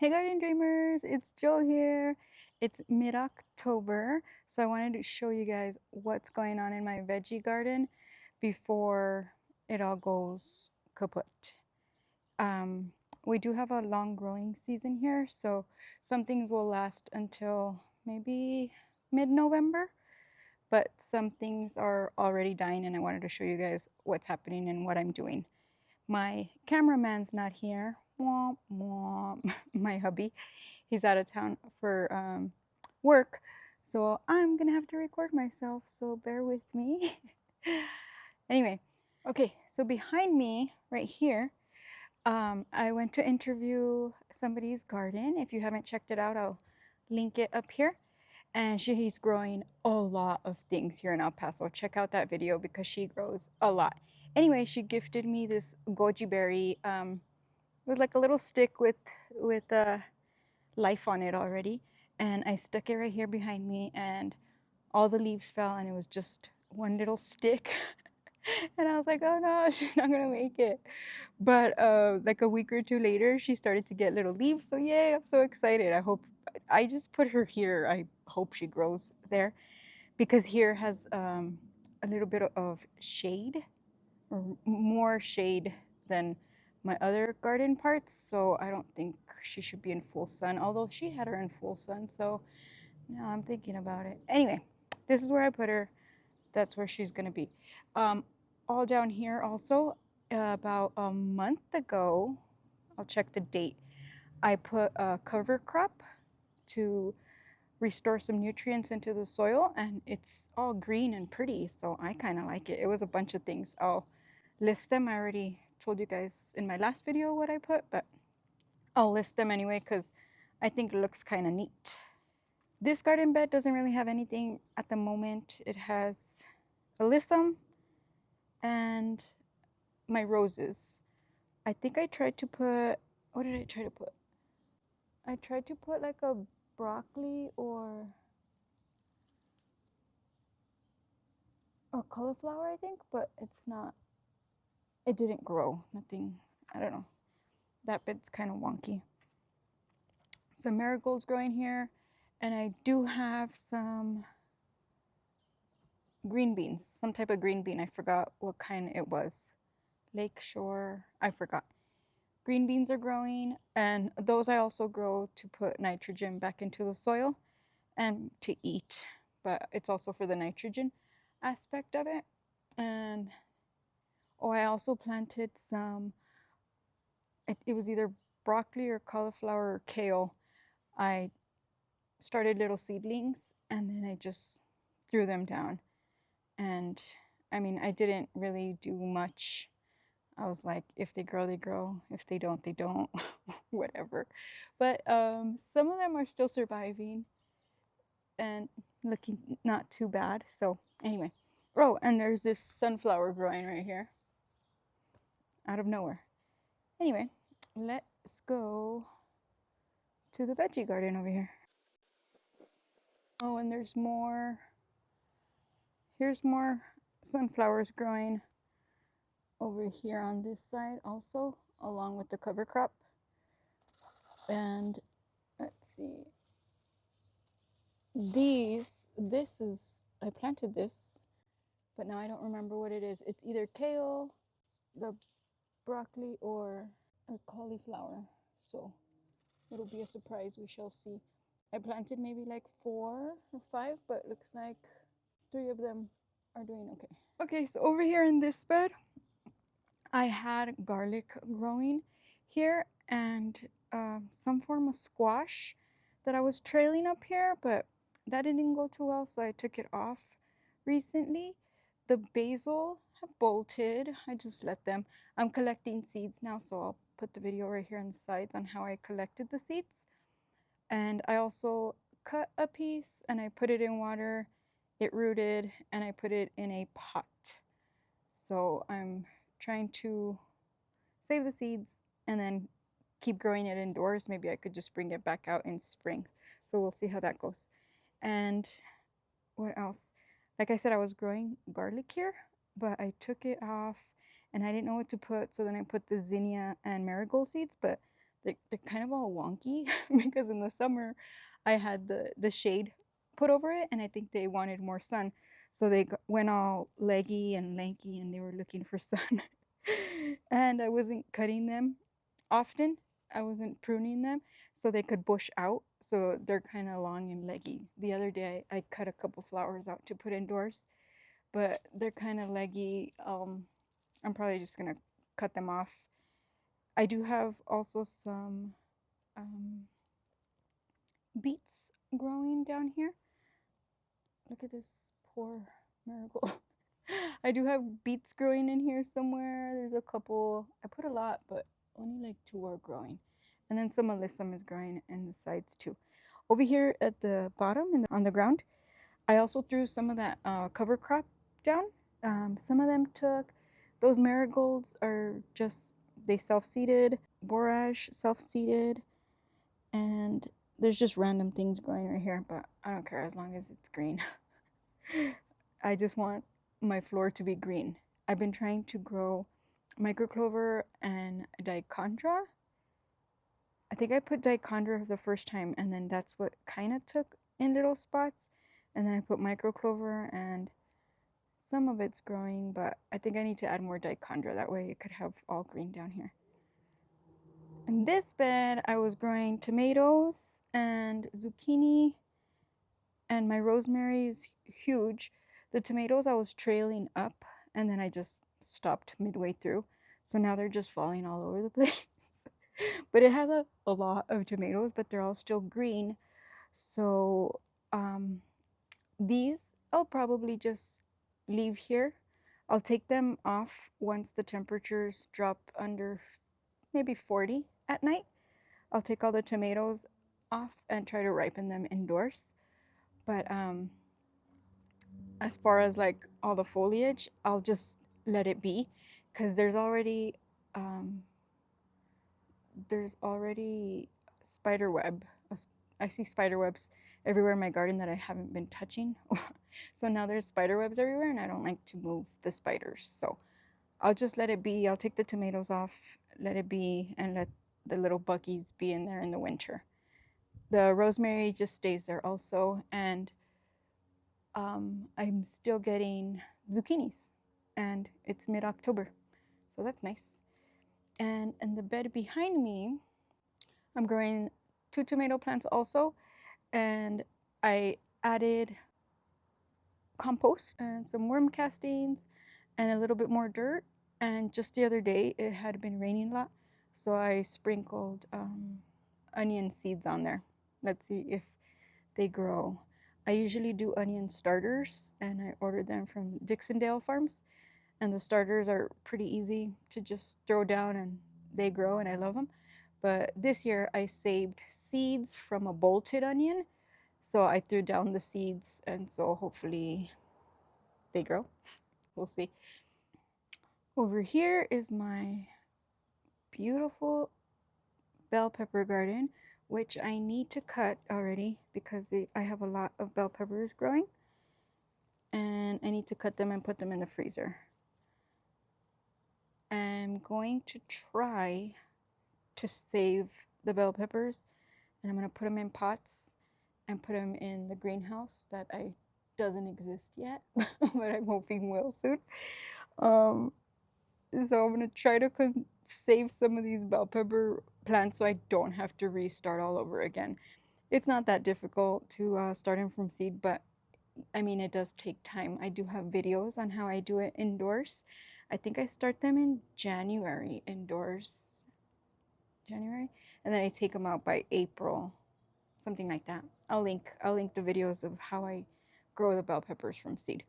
Hey garden dreamers, it's Jill here. It's mid-October, so I wanted to show you guys what's going on in my veggie garden before it all goes kaput. Um, we do have a long growing season here, so some things will last until maybe mid-November, but some things are already dying and I wanted to show you guys what's happening and what I'm doing. My cameraman's not here. Womp womp. My hubby. He's out of town for work. So I'm going to have to record myself. So bear with me. Anyway, okay. So behind me, right here, I went to interview somebody's garden. If you haven't checked it out, I'll link it up here. And he's growing a lot of things here in El Paso. Check out that video because she grows a lot. Anyway, she gifted me this goji berry with like a little stick with life on it already. And I stuck it right here behind me and all the leaves fell and it was just one little stick. And I was like, oh no, she's not gonna make it. But like a week or two later, she started to get little leaves. So yay, I'm so excited. I just put her here. I hope she grows there because here has a little bit of shade or more shade than my other garden parts. So I don't think she should be in full sun, although she had her in full sun. So now I'm thinking about it. Anyway, this is where I put her. That's where she's going to be. All down here also, about a month ago, I'll check the date, I put a cover crop to restore some nutrients into the soil and it's all green and pretty, so I kind of like it. It was a bunch of things. I'll list them. I already told you guys in my last video what I put, but I'll list them anyway because I think it looks kind of neat. This garden bed doesn't really have anything at the moment. It has alyssum and my roses. I think I tried to put, what did I try to put? I tried to put like a broccoli or cauliflower, I think, but it's not, it didn't grow. Nothing, I don't know. That bit's kind of wonky. Some marigolds growing here, and I do have some green beans, some type of green bean. I forgot what kind it was. Lakeshore, I forgot. Green beans are growing, and those I also grow to put nitrogen back into the soil and to eat, but it's also for the nitrogen aspect of it. And oh, I also planted some, it was either broccoli or cauliflower or kale. I started little seedlings and then I just threw them down. And I mean, I didn't really do much. I was like, if they grow, they grow. If they don't, they don't. Whatever. But some of them are still surviving and looking not too bad. So anyway. Oh, and there's this sunflower growing right here out of nowhere. Anyway, let's go to the veggie garden over here. Oh, and there's more. Here's more sunflowers growing over here on this side also, along with the cover crop. And let's see. I planted this, but now I don't remember what it is. It's either kale, the broccoli, or a cauliflower. So it'll be a surprise. We shall see. I planted maybe like 4 or 5, but looks like 3 of them are doing okay. Okay, so over here in this bed, I had garlic growing here and some form of squash that I was trailing up here, but that didn't go too well, so I took it off recently. The basil have bolted. I just let them. I'm collecting seeds now, so I'll put the video right here on the sides on how I collected the seeds. And I also cut a piece and I put it in water. It rooted and I put it in a pot. So I'm trying to save the seeds and then keep growing it indoors. Maybe I could just bring it back out in spring. So we'll see how that goes. And what else? Like I said, I was growing garlic here, but I took it off and I didn't know what to put. So then I put the zinnia and marigold seeds, but they're kind of all wonky because in the summer I had the shade put over it, and I think they wanted more sun, so they went all leggy and lanky, and they were looking for sun. And I wasn't cutting them often. I wasn't pruning them so they could bush out. So they're kind of long and leggy. The other day I cut a couple flowers out to put indoors, but they're kind of leggy. I'm probably just gonna cut them off. I do have also some um, beets growing down here. Look at this poor marigold. I do have beets growing in here somewhere. There's a couple. I put a lot, but only like 2 are growing. And then some alyssum is growing in the sides too. Over here at the bottom on the ground, I also threw some of that cover crop down. Some of them took. Those marigolds are just, they self-seeded. Borage self-seeded. And there's just random things growing right here, but I don't care as long as it's green. I just want my floor to be green. I've been trying to grow microclover and dichondra. I think I put dichondra the first time, and then that's what kind of took in little spots. And then I put microclover, and some of it's growing, but I think I need to add more dichondra. That way it could have all green down here. In this bed, I was growing tomatoes and zucchini, and my rosemary is huge. The tomatoes I was trailing up, and then I just stopped midway through. So now they're just falling all over the place. But it has a lot of tomatoes, but they're all still green. So these I'll probably just leave here. I'll take them off once the temperatures drop under maybe 40 at night. I'll take all the tomatoes off and try to ripen them indoors. But as far as like all the foliage, I'll just let it be because um, there's already spider web. I see spider webs everywhere in my garden that I haven't been touching. So now there's spider webs everywhere, and I don't like to move the spiders. So I'll just let it be. I'll take the tomatoes off, let it be, and let the little buggies be in there in the winter. The rosemary just stays there also, and I'm still getting zucchinis, and it's mid-October, so that's nice. And in the bed behind me, I'm growing 2 tomato plants also, and I added compost and some worm castings and a little bit more dirt. And just the other day, it had been raining a lot, so I sprinkled onion seeds on there. Let's see if they grow. I usually do onion starters, and I order them from Dixondale Farms. And the starters are pretty easy to just throw down, and they grow, and I love them. But this year, I saved seeds from a bolted onion, so I threw down the seeds, and so hopefully they grow. We'll see. Over here is my beautiful bell pepper garden, which I need to cut already because I have a lot of bell peppers growing, and I need to cut them and put them in the freezer. I'm going to try to save the bell peppers, and I'm going to put them in pots and put them in the greenhouse that I doesn't exist yet, but I'm hoping will soon. So I'm going to try to save some of these bell pepper plants so I don't have to restart all over again. It's not that difficult to start them from seed, but I mean, it does take time. I do have videos on how I do it indoors. I think I start them in January indoors. January, and then I take them out by April, something like that. I'll link the videos of how I grow the bell peppers from seed.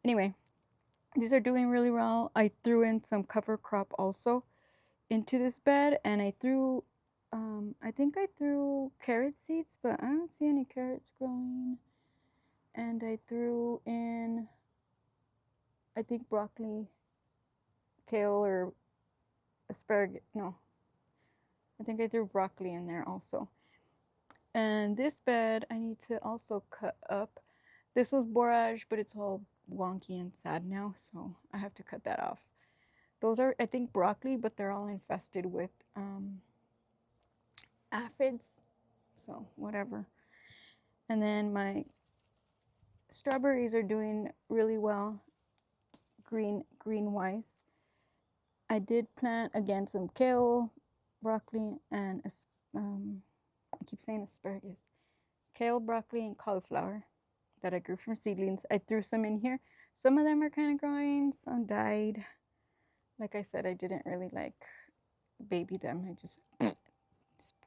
Anyway, these are doing really well. I threw in some cover crop also into this bed, and I think I threw carrot seeds, but I don't see any carrots growing. And I threw in, I think, broccoli, kale, or asparagus. No, I think I threw broccoli in there also. And this bed I need to also cut up. This was borage, but it's all wonky and sad now, so I have to cut that off. Those are, I think, broccoli, but they're all infested with aphids, so whatever. And then my strawberries are doing really well, green wise. I did plant again some kale, broccoli, and I keep saying asparagus. Kale, broccoli, and cauliflower that I grew from seedlings. I threw some in here. Some of them are kind of growing, some died. Like I said, I didn't really like baby them. I just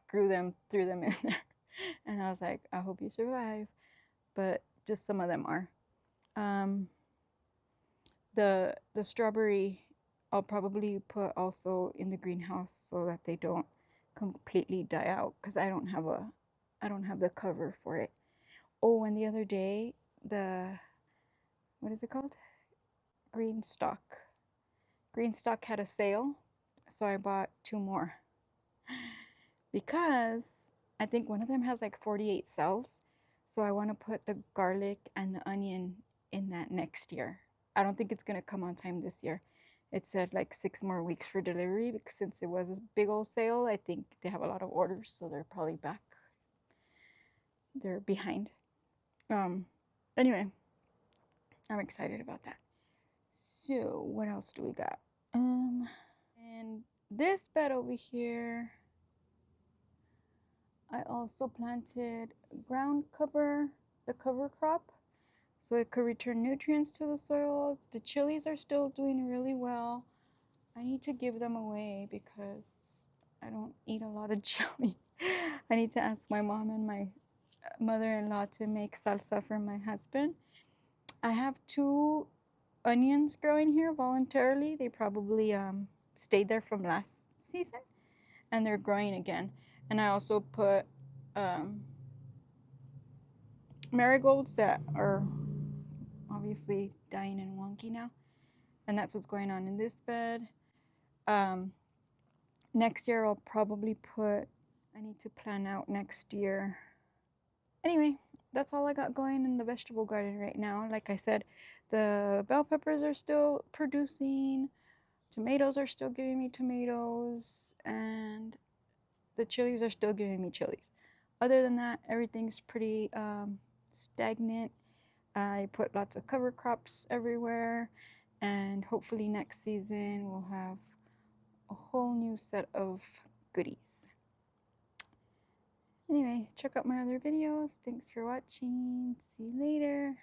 grew them, threw them in there. And I was like, I hope you survive. But just some of them are. The strawberry I'll probably put also in the greenhouse so that they don't completely die out because I don't have the cover for it. Oh, and the other day what is it called? Green Stock. Green Stock had a sale, so I bought 2 more because I think one of them has like 48 cells. So I want to put the garlic and the onion in that next year. I don't think it's going to come on time this year. It said like 6 more weeks for delivery because since it was a big old sale, I think they have a lot of orders, so they're probably back. They're behind. Anyway, I'm excited about that. So what else do we got? And this bed over here, I also planted ground cover, the cover crop, so it could return nutrients to the soil. The chilies are still doing really well. I need to give them away because I don't eat a lot of chili. I need to ask my mom and my mother-in-law to make salsa for my husband. I have 2 onions growing here voluntarily. They probably stayed there from last season and they're growing again. And I also put marigolds that are obviously dying and wonky now. And that's what's going on in this bed. Next year I'll probably I need to plan out next year. Anyway, that's all I got going in the vegetable garden right now. Like I said, the bell peppers are still producing. Tomatoes are still giving me tomatoes. And the chilies are still giving me chilies. Other than that, everything's pretty stagnant. I put lots of cover crops everywhere, and hopefully next season we'll have a whole new set of goodies. Anyway, check out my other videos. Thanks for watching. See you later.